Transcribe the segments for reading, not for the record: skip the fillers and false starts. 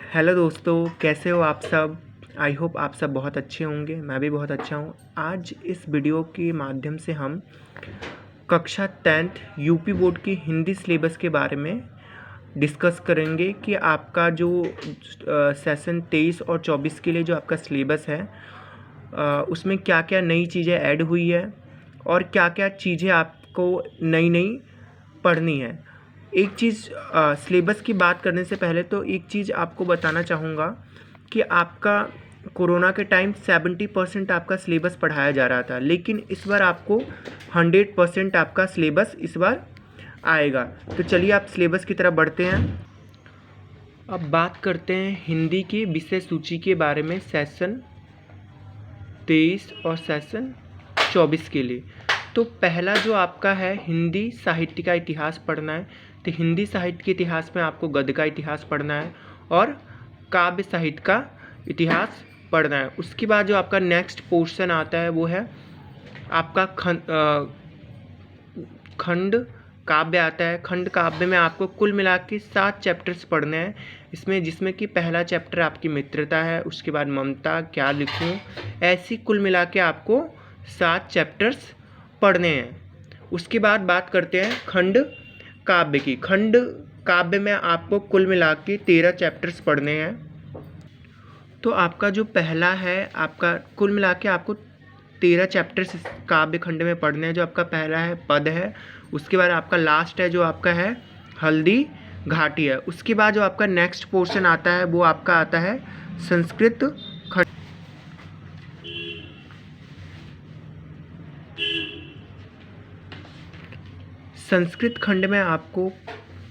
Hello दोस्तों, कैसे हो आप सब। आई होप आप सब बहुत अच्छे होंगे। मैं भी बहुत अच्छा हूँ। आज इस वीडियो के माध्यम से हम कक्षा 10th यूपी बोर्ड की हिंदी सिलेबस के बारे में डिस्कस करेंगे कि आपका जो सेशन 23 और 24 के लिए जो आपका सिलेबस है उसमें क्या क्या नई चीज़ें ऐड हुई है और क्या क्या चीज़ें आपको नई नई पढ़नी है। एक चीज़ सिलेबस की बात करने से पहले तो एक चीज़ आपको बताना चाहूँगा कि आपका कोरोना के टाइम 70% आपका सिलेबस पढ़ाया जा रहा था, लेकिन इस बार आपको 100% आपका सिलेबस इस बार आएगा। तो चलिए आप सिलेबस की तरफ बढ़ते हैं। अब बात करते हैं हिंदी की विषय सूची के बारे में सेशन 23 और सेशन 24 के लिए। तो पहला जो आपका है हिंदी साहित्य का इतिहास पढ़ना है। तो हिंदी साहित्य के इतिहास में आपको गद्य का इतिहास पढ़ना है और काव्य साहित्य का इतिहास पढ़ना है। उसके बाद जो आपका नेक्स्ट पोर्शन आता है वो है आपका खंड काव्य आता है। खंड काव्य में आपको कुल मिला के 7 चैप्टर्स पढ़ने हैं इसमें, जिसमें कि पहला चैप्टर आपकी मित्रता है, उसके बाद ममता, क्या लिखूं, ऐसी कुल मिला के आपको 7 चैप्टर्स पढ़ने हैं। उसके बाद बात करते हैं खंड काव्य की। खंड काव्य में आपको कुल मिला के 13 चैप्टर्स पढ़ने हैं। तो आपका जो पहला है आपका कुल मिला के आपको 13 चैप्टर्स काव्य खंड में पढ़ने हैं। जो आपका पहला है पद है, उसके बाद आपका लास्ट है जो आपका है हल्दी घाटी है। उसके बाद जो आपका नेक्स्ट पोर्शन आता है वो आपका आता है संस्कृत खंड। संस्कृत खंड में आपको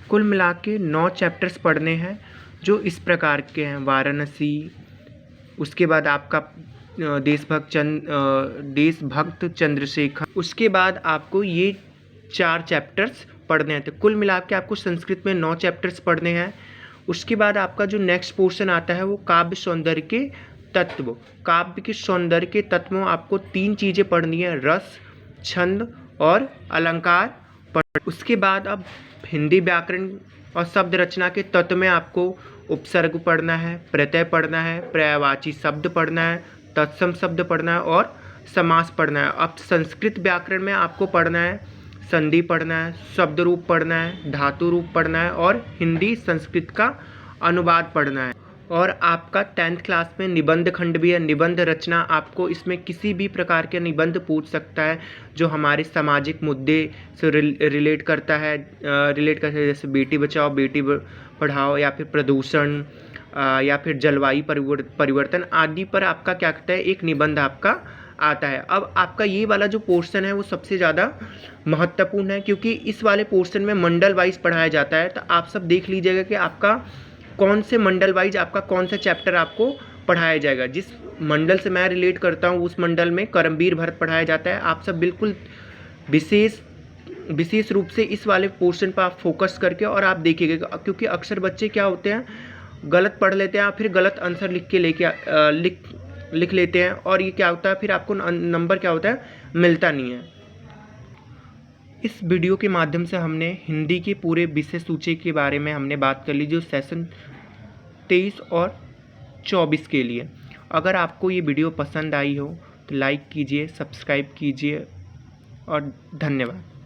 कुल मिला के 9 चैप्टर्स पढ़ने हैं जो इस प्रकार के हैं। वाराणसी, उसके बाद आपका देशभक्त चंद्रशेखर, उसके बाद आपको ये 4 चैप्टर्स पढ़ने हैं। तो कुल मिला के आपको संस्कृत में 9 चैप्टर्स पढ़ने हैं। उसके बाद आपका जो नेक्स्ट पोर्शन आता है वो काव्य सौंदर्य के तत्व। काव्य के सौंदर्य के तत्व में आपको 3 चीज़ें पढ़नी है, रस, छंद और अलंकार। उसके बाद अब हिंदी व्याकरण और शब्द रचना के तत्व में आपको उपसर्ग पढ़ना है, प्रत्यय पढ़ना है, पर्यायवाची शब्द पढ़ना है, तत्सम शब्द पढ़ना है और समास पढ़ना है। अब संस्कृत व्याकरण में आपको पढ़ना है संधि पढ़ना है, शब्द रूप पढ़ना है, धातु रूप पढ़ना है और हिंदी संस्कृत का अनुवाद पढ़ना है। और आपका 10th क्लास में निबंध खंड भी है। निबंध रचना आपको इसमें किसी भी प्रकार के निबंध पूछ सकता है जो हमारे सामाजिक मुद्दे से रिलेट करता है, जैसे बेटी बचाओ बेटी पढ़ाओ या फिर प्रदूषण या फिर जलवायु परिवर्तन आदि पर आपका क्या कहता है एक निबंध आपका आता है। अब आपका ये वाला जो पोर्शन है वो सबसे ज़्यादा महत्वपूर्ण है, क्योंकि इस वाले पोर्शन में मंडल वाइज पढ़ाया जाता है। तो आप सब देख लीजिएगा कि आपका कौन से मंडल वाइज आपका कौन सा चैप्टर आपको पढ़ाया जाएगा। जिस मंडल से मैं रिलेट करता हूँ उस मंडल में कर्मवीर भरत पढ़ाया जाता है। आप सब बिल्कुल विशेष रूप से इस वाले पोर्शन पर आप फोकस करके और आप देखिएगा, क्योंकि अक्सर बच्चे क्या होते हैं गलत पढ़ लेते हैं, फिर गलत आंसर लिख लेते हैं और ये क्या होता है फिर आपको नंबर क्या होता है मिलता नहीं है। इस वीडियो के माध्यम से हमने हिंदी के पूरे विषय सूची के बारे में हमने बात कर ली जो सेशन 23 और 24 के लिए। अगर आपको ये वीडियो पसंद आई हो तो लाइक कीजिए, सब्सक्राइब कीजिए और धन्यवाद।